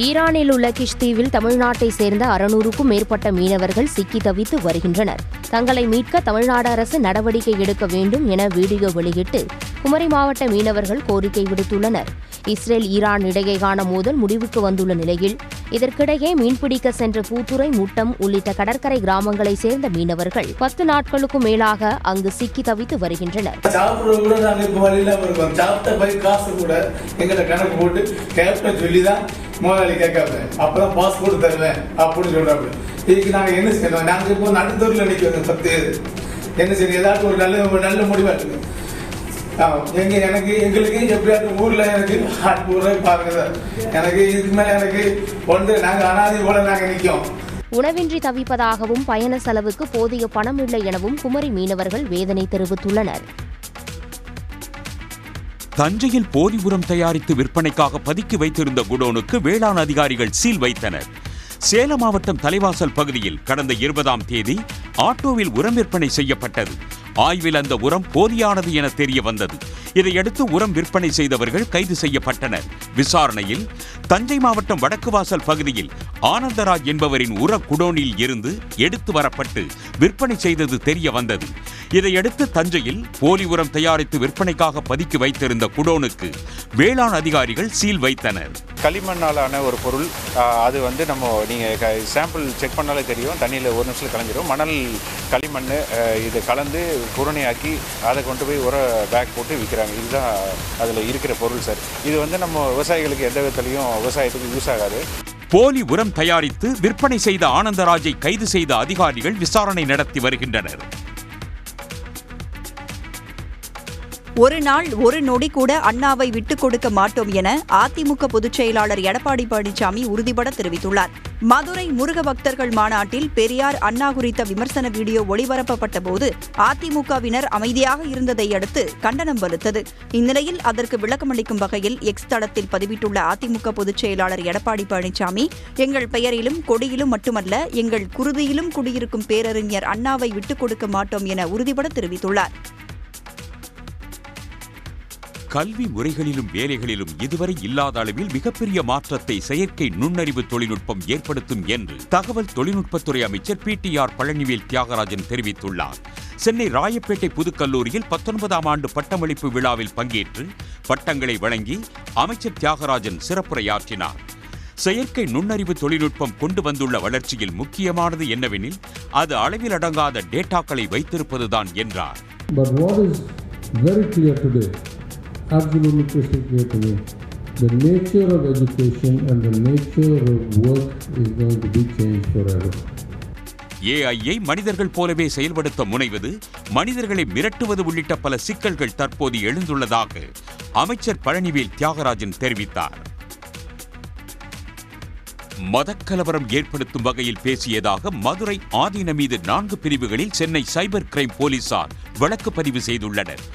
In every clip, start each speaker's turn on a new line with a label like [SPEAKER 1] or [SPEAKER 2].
[SPEAKER 1] ஈரானில் உள்ள கிஷ் தீவில் தமிழ்நாட்டை சேர்ந்த 600க்கும் மேற்பட்ட மீனவர்கள் சிக்கி தவித்து வருகின்றனர். தங்களை மீட்க தமிழ்நாடு அரசு நடவடிக்கை எடுக்க வேண்டும் என வீடியோ வெளியிட்டு குமரி மாவட்ட மீனவர்கள் கோரிக்கை விடுத்துள்ளனர். இஸ்ரேல் ஈரான் இடையேயான மோதல் முடிவுக்கு வந்துள்ள நிலையில் இதற்கிடையே மீன்பிடிக்க சென்ற பூத்துறை, முட்டம் உள்ளிட்ட கடற்கரை கிராமங்களைச் சேர்ந்த மீனவர்கள் 10 நாட்களுக்கும் மேலாக அங்கு சிக்கி தவித்து வருகின்றனர்.
[SPEAKER 2] முதலாளி கேட்காது, அப்பதான் பாஸ்போர்ட் தருவேன் அப்படின்னு சொல்றாங்க. இதுக்கு நாங்க என்ன செய்யணும்? நாங்க இப்போ நடுத்தூர்ல நிற்கிறோம். 10 என்ன செய்யணும்? ஏதாச்சும் ஒரு நல்ல முடிவா இருக்கு. எங்களுக்கு எப்படியாச்சும் ஊர்ல எனக்கு 800 ரூபாய் பாருங்க. எனக்கு இதுக்கு மேல எனக்கு ஒன்று நாங்க அனாதை போல நாங்க நிற்கும்.
[SPEAKER 1] உணவின்றி தவிப்பதாகவும் பயண செலவுக்கு போதிய பணம் இல்லை எனவும் குமரி மீனவர்கள் வேதனை தெரிவித்துள்ளனர்.
[SPEAKER 3] தஞ்சையில் போலி உரம் தயாரித்து விற்பனைக்காக பதுக்கி வைத்திருந்த குடோனுக்கு வேளாண் அதிகாரிகள் சீல் வைத்தனர். சேலம் மாவட்டம் தலைவாசல் பகுதியில் கடந்த 20ஆம் தேதி ஆட்டோவில் உரம் விற்பனை செய்யப்பட்டது. ஆய்வில் அந்த உரம் போலியானது என தெரிய வந்தது. இதையடுத்து உரம் விற்பனை செய்தவர்கள் கைது செய்யப்பட்டனர். விசாரணையில் தஞ்சை மாவட்டம் வடக்கு வாசல் பகுதியில் ஆனந்தராஜ் என்பவரின் உர குடோனில் இருந்து எடுத்து வரப்பட்டு விற்பனை செய்தது தெரிய வந்தது. இதையடுத்து தஞ்சையில் போலி உரம் தயாரித்து விற்பனைக்காக பதுக்கி வைத்திருந்த குடோனுக்கு வேளாண் அதிகாரிகள் சீல் வைத்தனர்.
[SPEAKER 4] களிமண்ணாலான ஒரு பொருள், அது நம்ம நீங்கள் சாம்பிள் செக் பண்ணாலே தெரியும், தண்ணியில் 1 நிமிஷத்தில் கலந்துடும். மணல், களிமண் இது கலந்து குருணையாக்கி அதை கொண்டு போய் உர பேக் போட்டு விற்கிறாங்க. இதுதான் அதில் இருக்கிற பொருள் சார். இது நம்ம விவசாயிகளுக்கு எந்த விதத்துலையும் விவசாயத்துக்கு யூஸ் ஆகாது.
[SPEAKER 3] போலி உரம் தயாரித்து விற்பனை செய்த ஆனந்தராஜை கைது செய்த அதிகாரிகள் விசாரணை நடத்தி வருகின்றனர்.
[SPEAKER 5] ஒரு நாள் ஒரு நொடி கூட அண்ணாவை விட்டுக் கொடுக்க மாட்டோம் என அதிமுக பொதுச் செயலாளர் எடப்பாடி பழனிசாமி உறுதிபட தெரிவித்துள்ளார். மதுரை முருக பக்தர்கள் மாநாட்டில் பெரியார், அண்ணா குறித்த விமர்சன வீடியோ ஒளிபரப்பப்பட்ட போது அதிமுகவினர் அமைதியாக இருந்ததை அடுத்து கண்டனம் வலுத்தது. இந்நிலையில் அதற்கு விளக்கமளிக்கும் வகையில் எக்ஸ் தளத்தில் பதிவிட்டுள்ள அதிமுக பொதுச் செயலாளர் எடப்பாடி பழனிசாமி, எங்கள் பெயரிலும் கொடியிலும் மட்டுமல்ல, எங்கள் குருதியிலும் குடியிருக்கும் பேரறிஞர் அண்ணாவை விட்டுக் கொடுக்க மாட்டோம் என உறுதிபட தெரிவித்துள்ளார்.
[SPEAKER 3] கல்வி முறைகளிலும் வேலைகளிலும் இதுவரை இல்லாத அளவில் மிகப்பெரிய மாற்றத்தை செயற்கை நுண்ணறிவு தொழில்நுட்பம் ஏற்படுத்தும் என்று தகவல் தொழில்நுட்பத்துறை அமைச்சர் PTR பழனிவேல் தியாகராஜன் தெரிவித்துள்ளார். சென்னை ராயப்பேட்டை புதுக்கல்லூரியில் 19ஆம் ஆண்டு பட்டமளிப்பு விழாவில் பங்கேற்று பட்டங்களை வழங்கி அமைச்சர் தியாகராஜன் சிறப்புரையாற்றினார். செயற்கை நுண்ணறிவு தொழில்நுட்பம் கொண்டு வந்துள்ள வளர்ச்சியில் முக்கியமானது என்னவெனில் அது அளவில் அடங்காத டேட்டாக்களை வைத்திருப்பதுதான் என்றார்.
[SPEAKER 6] Absolutely crystal clear to me. The nature of education and the nature of work is going to be changed forever.
[SPEAKER 3] AI-ஐ மனிதர்கள் போலவே செயல்படுத்த முனைவது, மனிதர்களை மிரட்டுவது உள்ளிட்ட பல சிக்கல்கள் தற்போது எழுந்துள்ளதாக அமைச்சர் பழனிவேல் தியாகராஜன் தெரிவித்தார். மதக்கலவரம் ஏற்படுத்தும் வகையில் பேசியதாக மதுரை ஆதீனம் மீது 4 பிரிவுகளில் சென்னை சைபர் கிரைம் போலீசார் வழக்கு பதிவு செய்துள்ளனர்.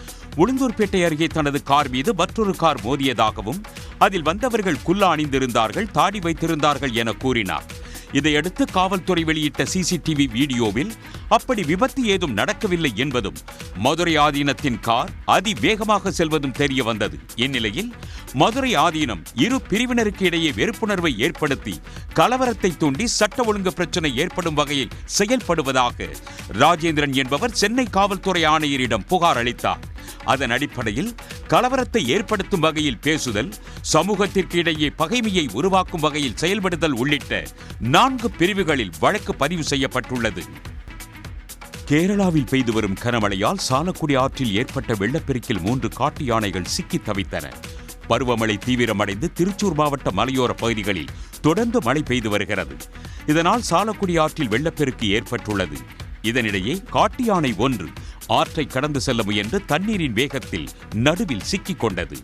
[SPEAKER 3] உளுந்தூர்பேட்டை அருகே தனது கார் மீது மற்றொரு கார் மோதியதாகவும் அதில் வந்தவர்கள் குல்லா அணிந்திருந்தார்கள், தாடி வைத்திருந்தார்கள் என கூறினார். இதையடுத்து காவல்துறை வெளியிட்ட CCTV வீடியோவில் அப்படி விபத்து ஏதும் நடக்கவில்லை என்பதும் மதுரை ஆதீனத்தின் கார் அதிவேகமாக செல்வதும் தெரிய வந்தது. இந்நிலையில் மதுரை ஆதீனம் இரு பிரிவினருக்கு இடையே வெறுப்புணர்வை ஏற்படுத்தி கலவரத்தை தூண்டி சட்ட ஒழுங்கு பிரச்சனை ஏற்படும் வகையில் செயல்படுவதாக ராஜேந்திரன் என்பவர் சென்னை காவல்துறை ஆணையரிடம் புகார் அளித்தார். அதன் அடிப்படையில் கலவரத்தை ஏற்படுத்தும் வகையில் பேசுதல், சமூகத்திற்கு இடையே பகைமையை உருவாக்கும் வகையில் செயல்படுதல் உள்ளிட்ட 4 பிரிவுகளில் வழக்கு பதிவு செய்யப்பட்டுள்ளது. கேரளாவில் பெய்து வரும் கனமழையால் சாலக்குடி ஆற்றில் ஏற்பட்ட வெள்ளப்பெருக்கில் 3 காட்டு யானைகள் சிக்கி தவித்தன. பருவமழை தீவிரமடைந்து திருச்சூர் மாவட்ட மலையோர பகுதிகளில் தொடர்ந்து மழை பெய்து வருகிறது. இதனால் சாலக்குடி ஆற்றில் வெள்ளப்பெருக்கு ஏற்பட்டுள்ளது. இதனிடையே காட்டு யானை ஒன்று ஆற்றை கடந்து செல்ல முயன்று தண்ணீரின் வேகத்தில் நடுவில் சிக்கிக் கொண்டது.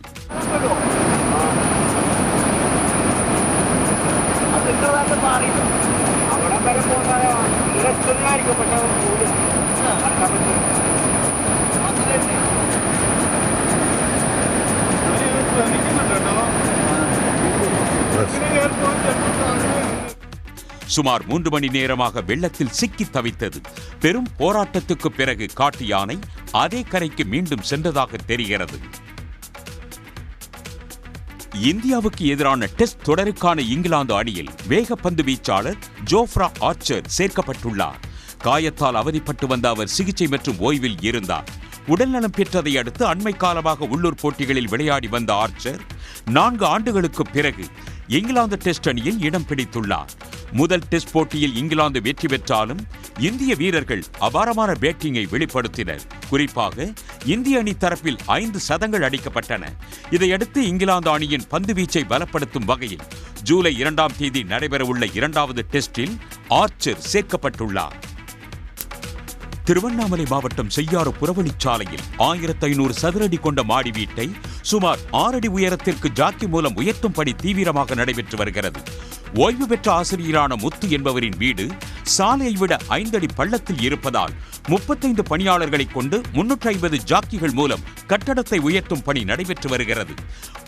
[SPEAKER 3] சுமார் 3 மணி நேரமாக வெள்ளத்தில் சிக்கி தவித்தது. பெரும் போராட்டத்துக்கு பிறகு காட்டு யானை அதே கரைக்கு மீண்டும் சென்றதாக தெரிகிறது. இந்தியாவுக்கு எதிரான டெஸ்ட் தொடருக்கான இங்கிலாந்து அணியில் வேகப்பந்து வீச்சாளர் ஜோஃப்ரா ஆர்ச்சர் சேர்க்கப்பட்டுள்ளார். காயத்தால் அவதிப்பட்டு வந்த அவர் சிகிச்சை மற்றும் ஓய்வில் இருந்தார். உடல்நலம் பெற்றதை அடுத்து அண்மை காலமாக உள்ளூர் போட்டிகளில் விளையாடி வந்த ஆர்ச்சர் 4 ஆண்டுகளுக்கு பிறகு இங்கிலாந்து டெஸ்ட் அணியில் இடம் பிடித்துள்ளார். முதல் டெஸ்ட் போட்டியில் இங்கிலாந்து வெற்றி பெற்றாலும் இந்திய வீரர்கள் அபாரமான பேட்டிங்கை வெளிப்படுத்தினர். குறிப்பாக இந்திய அணி தரப்பில் 5 சதங்கள் அடிக்கப்பட்டன. இதையடுத்து இங்கிலாந்து அணியின் பந்துவீச்சை பலப்படுத்தும் வகையில் ஜூலை 2ஆம் தேதி நடைபெறவுள்ள 2வது டெஸ்டில் ஆர்ச்சர் சேர்க்கப்பட்டுள்ளார். திருவண்ணாமலை மாவட்டம் செய்யாறு புறவழிச்சாலையில் 1500 சதுரடி கொண்ட மாடி வீட்டை சுமார் 6 அடி உயரத்திற்கு ஜாக்கி மூலம் உயர்த்தும் பணி தீவிரமாக நடைபெற்று வருகிறது. ஓய்வு பெற்ற ஆசிரியரான முத்து என்பவரின் வீடு சாலையை விட 5 அடி பள்ளத்தில் இருப்பதால் 35 பணியாளர்களை கொண்டு 350 ஜாக்கிகள் மூலம் கட்டடத்தை உயர்த்தும் பணி நடைபெற்று வருகிறது.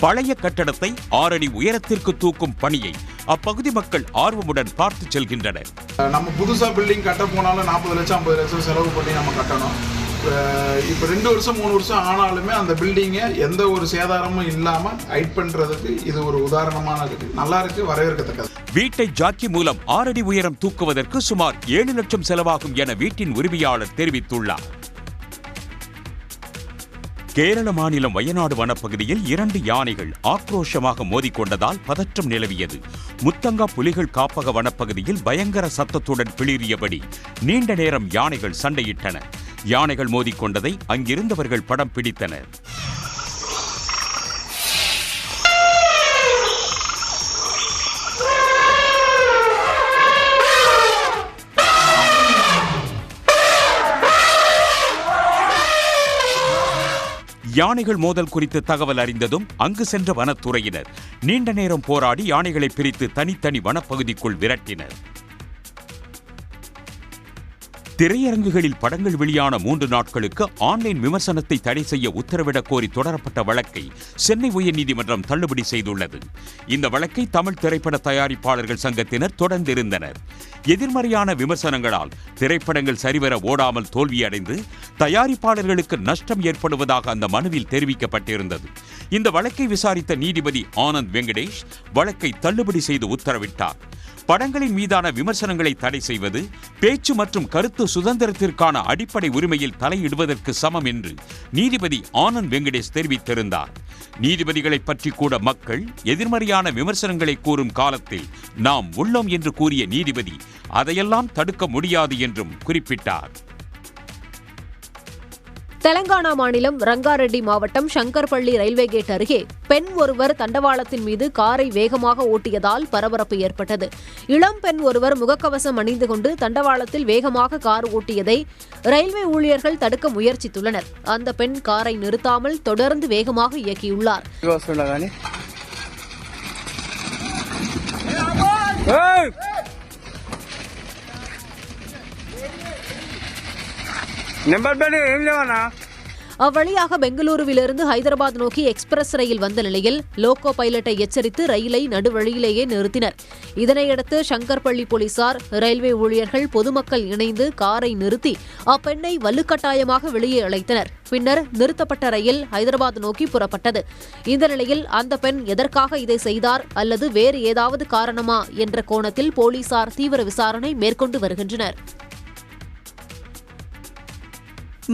[SPEAKER 3] பழைய கட்டடத்தை 6 அடி உயரத்திற்கு தூக்கும் பணியை அப்பகுதி மக்கள் ஆர்வமுடன் பார்த்து செல்கின்றனர்.
[SPEAKER 7] நம்ம புதுசா பில்டிங் கட்ட போனாலும் 40 லட்சம் 50 லட்சம் செலவு பண்ணி நம்ம கட்டணும். இப்போ 2 வருஷம் 3 வருஷம் ஆனாலுமே அந்த பில்டிங்கை எந்த ஒரு சேதாரமும் இல்லாம ஹைட் பண்றதுக்கு இது ஒரு உதாரணமான நல்லா இருக்கு, வரவேற்கத்தக்கது.
[SPEAKER 3] வீட்டை ஜாக்கி மூலம் 6 அடி உயரம் தூக்குவதற்கு சுமார் 7 லட்சம் செலவாகும் என வீட்டின் உரிமையாளர் தெரிவித்துள்ளார். கேரள மாநிலம் வயநாடு வனப்பகுதியில் 2 யானைகள் ஆக்ரோஷமாக மோதிக்கொண்டதால் பதற்றம் நிலவியது. முத்தங்கா புலிகள் காப்பக வனப்பகுதியில் பயங்கர சத்தத்துடன் பிளிறியபடி நீண்ட நேரம் யானைகள் சண்டையிட்டன. யானைகள் மோதிக்கொண்டதை அங்கிருந்தவர்கள் படம் பிடித்தனர். யானைகள் மோதல் குறித்து தகவல் அறிந்ததும் அங்கு சென்ற வனத்துறையினர் நீண்ட நேரம் போராடி யானைகளை பிரித்து தனித்தனி வனப்பகுதிக்குள் விரட்டினர். திரையரங்குகளில் படங்கள் வெளியான 3 நாட்களுக்கு ஆன்லைன் விமர்சனத்தை தடை செய்ய உத்தரவிடக் கோரி தொடரப்பட்ட வழக்கை சென்னை உயர்நீதிமன்றம் தள்ளுபடி செய்துள்ளது. இந்த வழக்கை தமிழ் திரைப்பட தயாரிப்பாளர்கள் சங்கத்தினர் தொடர்ந்திருந்தனர். எதிர்மறையான விமர்சனங்களால் திரைப்படங்கள் சரிவர ஓடாமல் தோல்வியடைந்து தயாரிப்பாளர்களுக்கு நஷ்டம் ஏற்படுவதாக அந்த மனுவில் தெரிவிக்கப்பட்டிருந்தது. இந்த வழக்கை விசாரித்த நீதிபதி ஆனந்த் வெங்கடேஷ் வழக்கை தள்ளுபடி செய்து உத்தரவிட்டார். படங்களின் மீதான விமர்சனங்களை தடை செய்வது பேச்சு மற்றும் கருத்து சுதந்திரத்திற்கான அடிப்படை உரிமையில் தலையிடுவதற்கு சமம் என்று நீதிபதி ஆனந்த் வெங்கடேஷ் தெரிவித்திருந்தார். நீதிபதிகளை பற்றி கூட மக்கள் எதிர்மறையான விமர்சனங்களை கூறும் காலத்தில் நாம் உள்ளோம் என்று கூறிய நீதிபதி அதையெல்லாம் தடுக்க முடியாது என்றும் குறிப்பிட்டார்.
[SPEAKER 8] தெலங்கானா மாநிலம் ரங்காரெட்டி மாவட்டம் சங்கர்பள்ளி ரயில்வே கேட் அருகே பெண் ஒருவர் தண்டவாளத்தின் மீது காரை வேகமாக ஓட்டியதால் பரபரப்பு ஏற்பட்டது. இளம் பெண் ஒருவர் முகக்கவசம் அணிந்து கொண்டு தண்டவாளத்தில் வேகமாக கார் ஓட்டியதை ரயில்வே ஊழியர்கள் தடுக்க முயற்சித்துள்ளனர். அந்த பெண் காரை நிறுத்தாமல் தொடர்ந்து வேகமாக இயக்கியுள்ளார். அவ்வழியாக பெங்களூருவிலிருந்து ஹைதராபாத் நோக்கி எக்ஸ்பிரஸ் ரயில் வந்த நிலையில் லோகோ பைலட்டை எச்சரித்து ரயிலை நடுவழியிலேயே நிறுத்தினர். இதனையடுத்து சங்கர்பள்ளி போலீசார், ரயில்வே ஊழியர்கள், பொதுமக்கள் இணைந்து காரை நிறுத்தி அப்பெண்ணை வலுக்கட்டாயமாக வெளியே அழைத்தனர். பின்னர் நிறுத்தப்பட்ட ரயில் ஹைதராபாத் நோக்கி புறப்பட்டது. இந்த நிலையில் அந்த பெண் எதற்காக இதை செய்தார் அல்லது வேறு ஏதாவது காரணமா என்ற கோணத்தில் போலீசார் தீவிர விசாரணை மேற்கொண்டு வருகின்றனர்.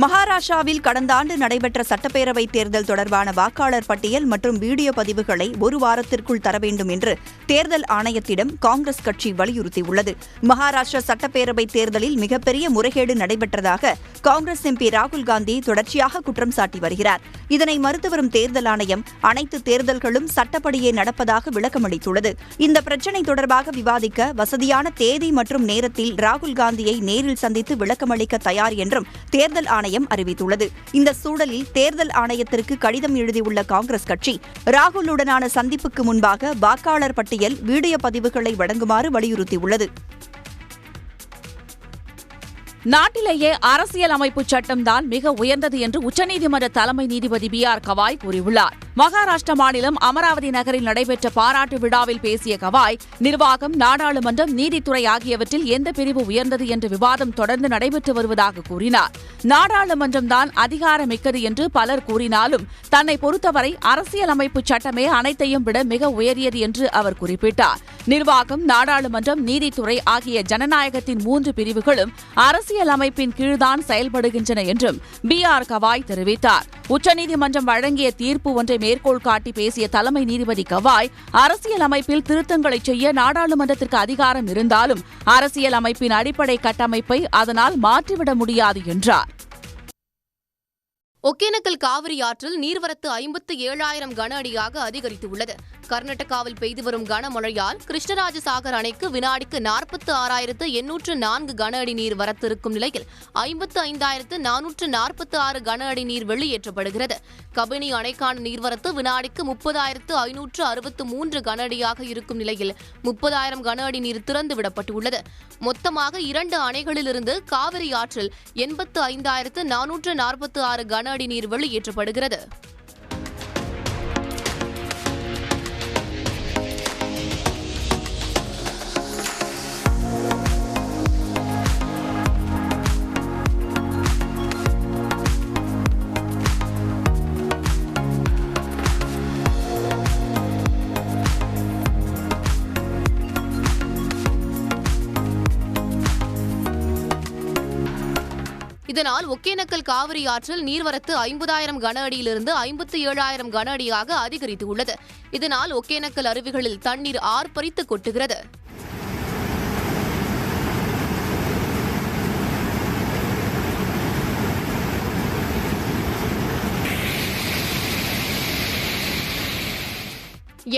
[SPEAKER 5] மகாராஷ்டிராவில் கடந்த ஆண்டு நடைபெற்ற சட்டப்பேரவைத் தேர்தல் தொடர்பான வாக்காளர் பட்டியல் மற்றும் வீடியோ பதிவுகளை 1 வாரத்திற்குள் தர வேண்டும் என்று தேர்தல் ஆணையத்திடம் காங்கிரஸ் கட்சி வலியுறுத்தியுள்ளது. மகாராஷ்டிரா சட்டப்பேரவைத் தேர்தலில் மிகப்பெரிய முறைகேடு நடைபெற்றதாக காங்கிரஸ் எம்பி ராகுல் காந்தி தொடர்ச்சியாக குற்றம் சாட்டி வருகிறார். இதனை மறுத்து வரும் தேர்தல் ஆணையம் அனைத்து தேர்தல்களும் சட்டப்படியே நடப்பதாக விளக்கமளித்துள்ளது. இந்த பிரச்சினை தொடர்பாக விவாதிக்க வசதியான தேதி மற்றும் நேரத்தில் ராகுல் காந்தியை நேரில் சந்தித்து விளக்கமளிக்க தயார் என்றும் தேர்தல் ஆணையம் அறிவித்துள்ளது. இந்த சூழலில் தேர்தல் ஆணையத்திற்கு கடிதம் எழுதியுள்ள காங்கிரஸ் கட்சி ராகுலுடனான சந்திப்புக்கு முன்பாக வாக்காளர் பட்டியல், வீடியோ பதிவுகளை வழங்குமாறு வலியுறுத்தியுள்ளது.
[SPEAKER 9] நாட்டிலேயே அரசியலமைப்பு சட்டம்தான் மிக உயர்ந்தது என்று உச்சநீதிமன்ற தலைமை நீதிபதி B.R. கவாய் கூறியுள்ளார். மகாராஷ்டிர மாநிலம் அமராவதி நகரில் நடைபெற்ற பாராட்டு விழாவில் பேசிய கவாய், நிர்வாகம், நாடாளுமன்றம், நீதித்துறை ஆகியவற்றில் எந்த பிரிவு உயர்ந்தது என்ற விவாதம் தொடர்ந்து நடைபெற்று வருவதாக கூறினார். நாடாளுமன்றம்தான் அதிகாரமிக்கது என்று பலர் கூறினாலும் தன்னை பொறுத்தவரை அரசியலமைப்பு சட்டமே அனைத்தையும் விட மிக உயரியது என்று அவர் குறிப்பிட்டார். நிர்வாகம், நாடாளுமன்றம், நீதித்துறை ஆகிய ஜனநாயகத்தின் 3 பிரிவுகளும் அரசியலமைப்பின் கீழ்தான் செயல்படுகின்றன என்றும் B.R. கவாய் தெரிவித்தார். உச்சநீதிமன்றம் வழங்கிய தீர்ப்பு ஒன்றை மேற்கோள் காட்டி பேசிய தலைமை நீதிபதி கவாய், அரசியலமைப்பில் திருத்தங்களை செய்ய நாடாளுமன்றத்திற்கு அதிகாரம் இருந்தாலும் அரசியல் அமைப்பின் அடிப்படை கட்டமைப்பை அதனால் மாற்றிவிட முடியாது என்றார்.
[SPEAKER 1] ஒகேனக்கல் காவிரி ஆற்றில் நீர்வரத்து 57,000 கன அடியாக அதிகரித்துள்ளது. கர்நாடகாவில் பெய்து வரும் கனமழையால் கிருஷ்ணராஜசாகர் அணைக்கு வினாடிக்கு 46,804 கன அடி நீர் வரத்து இருக்கும் நிலையில் 55,446 கன அடி நீர் வெளியேற்றப்படுகிறது. கபினி அணைக்கான நீர்வரத்து வினாடிக்கு 30,563 கன அடியாக இருக்கும் நிலையில் 30,000 கன அடி நீர் திறந்துவிடப்பட்டுள்ளது. மொத்தமாக 2 அணைகளிலிருந்து காவிரி ஆற்றில் 85,446 கன அடி நீர் வெளியேற்றப்படுகிறது. இதனால் ஒகேனக்கல் காவிரி ஆற்றில் நீர்வரத்து 50,000 கன அடியிலிருந்து 57,000 கன அடியாக அதிகரித்துள்ளது. இதனால் ஒகேனக்கல் அருவிகளில் தண்ணீர் ஆர்ப்பரித்து கொட்டுகிறது.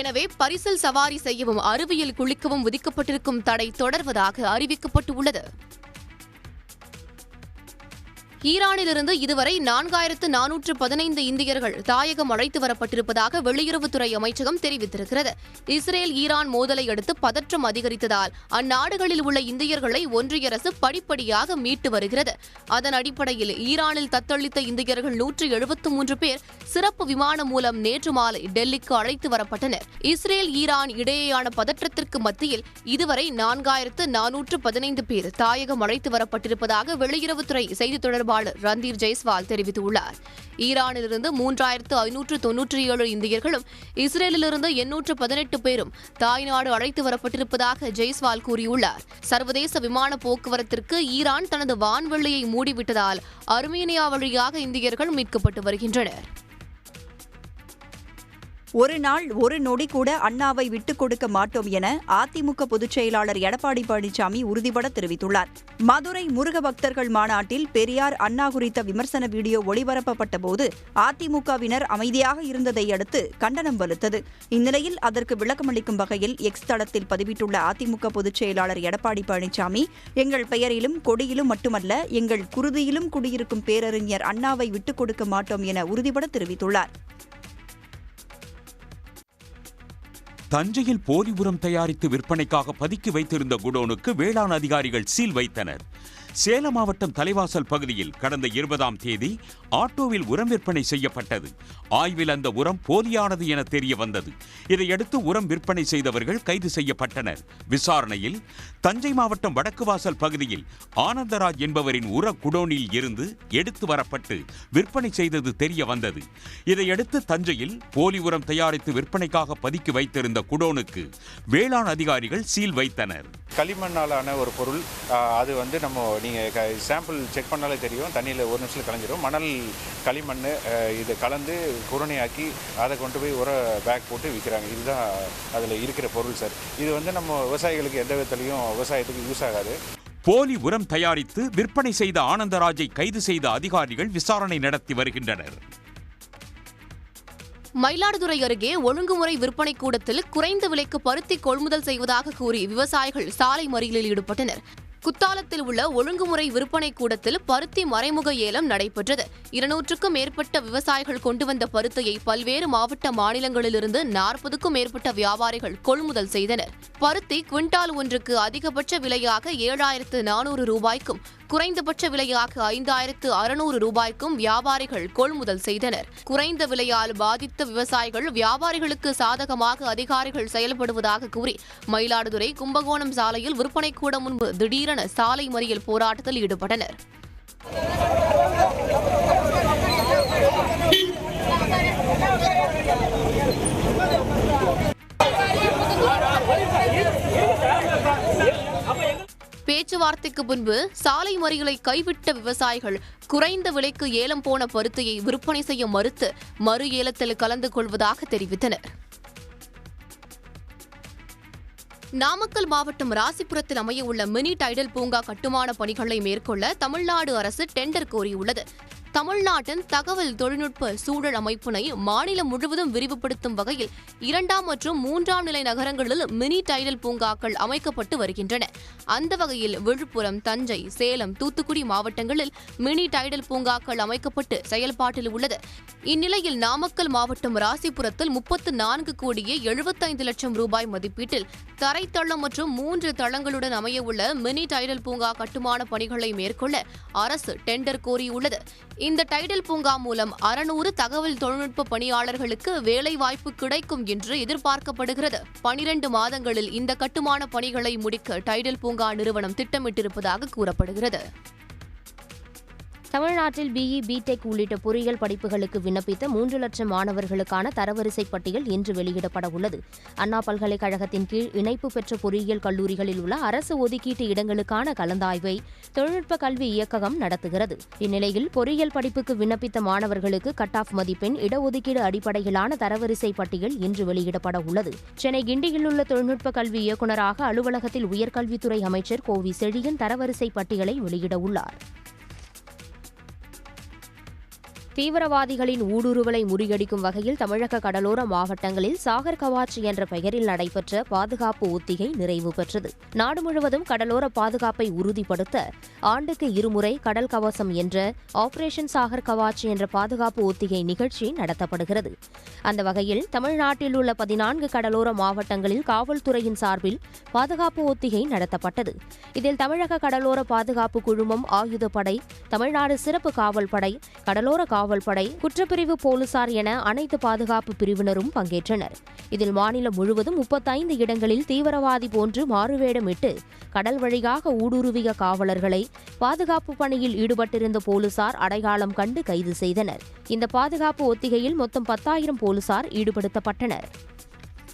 [SPEAKER 1] எனவே பரிசல் சவாரி செய்யவும் அருவியில் குளிக்கவும் விதிக்கப்பட்டிருக்கும் தடை தொடர்வதாக அறிவிக்கப்பட்டுள்ளது. ஈரானிலிருந்து இதுவரை 4,415 இந்தியர்கள் தாயகம் அழைத்து வரப்பட்டிருப்பதாக வெளியுறவுத்துறை அமைச்சகம் தெரிவித்திருக்கிறது. இஸ்ரேல் ஈரான் மோதலை அடுத்து பதற்றம் அதிகரித்ததால் அந்நாடுகளில் உள்ள இந்தியர்களை ஒன்றிய அரசு படிப்படியாக மீட்டு வருகிறது. அதன் அடிப்படையில் ஈரானில் தத்தளித்த இந்தியர்கள் 173 பேர் சிறப்பு விமானம் மூலம் நேற்று மாலை டெல்லிக்கு அழைத்து வரப்பட்டனர். இஸ்ரேல் ஈரான் இடையேயான பதற்றத்திற்கு மத்தியில் இதுவரை 4,415 பேர் தாயகம் அழைத்து வரப்பட்டிருப்பதாக வெளியுறவுத்துறை செய்தித் தொடர்பாளர் ரந்தீர் ஜெய்ஸ்வால் தெரிவித்துள்ளார். ஈரானிலிருந்து 3,597 இந்தியர்களும் இஸ்ரேலிலிருந்து 818 பேரும் தாய்நாடு அழைத்து வரப்பட்டிருப்பதாக ஜெய்ஸ்வால் கூறியுள்ளார். சர்வதேச விமான போக்குவரத்திற்கு ஈரான் தனது வான்வெளியை மூடிவிட்டதால் அர்மேனியா வழியாக இந்தியர்கள் மீட்கப்பட்டு வருகின்றனர்.
[SPEAKER 5] ஒரு நாள் ஒரு நொடி கூட அண்ணாவை விட்டுக் கொடுக்க மாட்டோம் என அதிமுக பொதுச் செயலாளர் எடப்பாடி பழனிசாமி உறுதிபட தெரிவித்துள்ளார். மதுரை முருக பக்தர்கள் மாநாட்டில் பெரியார் அண்ணா குறித்த விமர்சன வீடியோ ஒளிபரப்பப்பட்ட போது அதிமுகவினர் அமைதியாக இருந்ததை அடுத்து கண்டனம் வலுத்தது. இந்நிலையில் அதற்கு விளக்கமளிக்கும் வகையில் எக்ஸ் தளத்தில் பதிவிட்டுள்ள அதிமுக பொதுச் செயலாளர் எடப்பாடி பழனிசாமி, எங்கள் பெயரிலும் கொடியிலும் மட்டுமல்ல, எங்கள் குருதியிலும் குடியிருக்கும் பேரறிஞர் அண்ணாவை விட்டுக் கொடுக்க மாட்டோம் என உறுதிபட தெரிவித்துள்ளார்.
[SPEAKER 3] தஞ்சையில் போலி உரம் தயாரித்து விற்பனைக்காக பதுக்கி வைத்திருந்த குடோனுக்கு வேளாண் அதிகாரிகள் சீல் வைத்தனர். சேலம் மாவட்டம் தலைவாசல் பகுதியில் கடந்த 20ஆம் தேதி ஆட்டோவில் உரம் விற்பனை செய்யப்பட்டது. ஆய்வில் அந்த உரம் போலியானது என தெரிய வந்தது. இதையடுத்து உரம் விற்பனை செய்தவர்கள் கைது செய்யப்பட்டனர். விசாரணையில் தஞ்சை மாவட்டம் வடக்கு வாசல் பகுதியில் ஆனந்தராஜ் என்பவரின் உர குடோனில் இருந்து எடுத்து வரப்பட்டு விற்பனை செய்தது தெரிய வந்தது. இதையடுத்து தஞ்சையில் போலி உரம் தயாரித்து விற்பனைக்காக பதுக்கி வைத்திருந்த குடோனுக்கு வேளாண் அதிகாரிகள் சீல் வைத்தனர்.
[SPEAKER 4] களிமண்ணாலான ஒரு பொருள், அது வந்து நீங்கள் சாம்பிள் செக் பண்ணாலே தெரியும், தண்ணியில் 1 நிமிஷத்தில் கலைஞ்சிடும். மணல், களிமண் இது கலந்து குருணையாக்கி அதை கொண்டு போய் உர பேக் போட்டு விற்கிறாங்க. இதுதான் அதில் இருக்கிற பொருள் சார். இது வந்து நம்ம விவசாயிகளுக்கு எந்த விதத்துலையும் விவசாயத்துக்கு யூஸ் ஆகாது.
[SPEAKER 3] போலி உரம் தயாரித்து விற்பனை செய்த ஆனந்தராஜை கைது செய்த அதிகாரிகள் விசாரணை நடத்தி வருகின்றனர்.
[SPEAKER 1] மயிலாடுதுறை அருகே ஒழுங்குமுறை விற்பனை கூடத்தில் குறைந்த விலைக்கு பருத்தி கொள்முதல் செய்வதாக கூறி விவசாயிகள் சாலை மறியலில் ஈடுபட்டனர். குத்தாலத்தில் உள்ள ஒழுங்குமுறை விற்பனை கூடத்தில் பருத்தி மறைமுக ஏலம் நடைபெற்றது. 200க்கும் மேற்பட்ட விவசாயிகள் கொண்டு வந்த பருத்தியை பல்வேறு மாவட்ட மாநிலங்களிலிருந்து 40க்கும் மேற்பட்ட வியாபாரிகள் கொள்முதல் செய்தனர். பருத்தி குவிண்டால் ஒன்றுக்கு அதிகபட்ச விலையாக 7,400 ரூபாய்க்கும்,
[SPEAKER 10] குறைந்தபட்ச விலையாக 5600 ரூபாய்க்கும் வியாபாரிகள் கொள்முதல் செய்தனர். குறைந்த விலையால் பாதித்த விவசாயிகள் வியாபாரிகளுக்கு சாதகமாக அதிகாரிகள் செயல்படுவதாக கூறி மயிலாடுதுறை கும்பகோணம் சாலையில் விற்பனை கூட முன்பு திடீரென சாலை மறியல் போராட்டத்தில் ஈடுபட்டனர். பேச்சுவார்த்தைக்கு முன்பு சாலை மறியலை கைவிட்ட விவசாயிகள் குறைந்த விலைக்கு ஏலம் போன பருத்தியை விற்பனை செய்ய மறுத்து மறு ஏலத்தில் கலந்து கொள்வதாக தெரிவித்தனர். நாமக்கல் மாவட்டம் ராசிபுரத்தில் அமையவுள்ள மினி டைடல் பூங்கா கட்டுமான பணிகளை மேற்கொள்ள தமிழ்நாடு அரசு டெண்டர் கோரியுள்ளது. தமிழ்நாட்டின் தகவல் தொழில்நுட்ப சூழல் அமைப்பினை மாநிலம் முழுவதும் விரிவுபடுத்தும் வகையில் 2ஆம் மற்றும் 3ஆம் நிலை நகரங்களில் மினி டைடல் பூங்காக்கள் அமைக்கப்பட்டு வருகின்றன. அந்த வகையில் விழுப்புரம், தஞ்சை, சேலம், தூத்துக்குடி மாவட்டங்களில் மினி டைடல் பூங்காக்கள் அமைக்கப்பட்டு செயல்பாட்டில் உள்ளது. இந்நிலையில் நாமக்கல் மாவட்டம் ராசிபுரத்தில் 34 கோடியே 75 லட்சம் ரூபாய் மதிப்பீட்டில் தரைத்தளம் மற்றும் 3 தளங்களுடன் அமையவுள்ள மினி டைடல் பூங்கா கட்டுமான பணிகளை மேற்கொள்ள அரசு டெண்டர் கோரியுள்ளது. இந்த டைடல் பூங்கா மூலம் 600 தகவல் தொழில்நுட்ப பணியாளர்களுக்கு வேலைவாய்ப்பு கிடைக்கும் என்று எதிர்பார்க்கப்படுகிறது. 12 மாதங்களில் இந்த கட்டுமான பணிகளை முடிக்க டைடல் பூங்கா நிறுவனம் திட்டமிட்டிருப்பதாக கூறப்படுகிறது.
[SPEAKER 1] தமிழ்நாட்டில் பிஇ, பிடெக் உள்ளிட்ட பொறியியல் படிப்புகளுக்கு விண்ணப்பித்த 3 லட்சம் மாணவர்களுக்கான தரவரிசை பட்டியல் இன்று வெளியிடப்பட உள்ளது. அண்ணா பல்கலைக்கழகத்தின் கீழ் இணைப்பு பெற்ற பொறியியல் கல்லூரிகளில் உள்ள அரசு ஒதுக்கீட்டு இடங்களுக்கான கலந்தாய்வை தொழில்நுட்ப கல்வி இயக்ககம் நடத்துகிறது. இந்நிலையில் பொறியியல் படிப்புக்கு விண்ணப்பித்த மாணவர்களுக்கு கட் ஆஃப் மதிப்பெண், இடஒதுக்கீடு அடிப்படையிலான தரவரிசை பட்டியல் இன்று வெளியிடப்பட உள்ளது. சென்னை கிண்டியில் உள்ள தொழில்நுட்ப கல்வி இயக்குநராக அலுவலகத்தில் உயர்கல்வித்துறை அமைச்சர் கோவி செழியன் தரவரிசை பட்டியலை வெளியிட உள்ளார். தீவிரவாதிகளின் ஊடுருவலை முறியடிக்கும் வகையில் தமிழக கடலோர மாவட்டங்களில் சாகர் கவாச் என்ற பெயரில் நடைபெற்ற பாதுகாப்பு ஒத்திகை நிறைவு பெற்றது. நாடு முழுவதும் கடலோர பாதுகாப்பை உறுதிப்படுத்த ஆண்டுக்கு 2 முறை கடல் கவசம் என்ற ஆபரேஷன் சாகர் கவாச் என்ற பாதுகாப்பு ஒத்திகை நிகழ்ச்சி நடத்தப்படுகிறது. அந்த வகையில் தமிழ்நாட்டில் உள்ள 14 கடலோர மாவட்டங்களில் காவல்துறையின் சார்பில் பாதுகாப்பு ஒத்திகை நடத்தப்பட்டது. இதில் தமிழக கடலோர பாதுகாப்பு குழுமம், ஆயுதப்படை, தமிழ்நாடு சிறப்பு காவல் படை, கடலோர காவல்படை, குற்றப்பிரிவு போலீசார் என அனைத்து பாதுகாப்பு பிரிவினரும் பங்கேற்றனர். இதில் மாநிலம் முழுவதும் 35 இடங்களில் தீவிரவாதி போன்று மாறுவேடமிட்டு கடல் வழியாக ஊடுருவிய காவலர்களை பாதுகாப்பு பணியில் ஈடுபட்டிருந்த போலீசார் அடையாளம் கண்டு கைது செய்தனர். இந்த பாதுகாப்பு ஒத்திகையில் மொத்தம் 10,000 போலீசார் ஈடுபடுத்தப்பட்டனர்.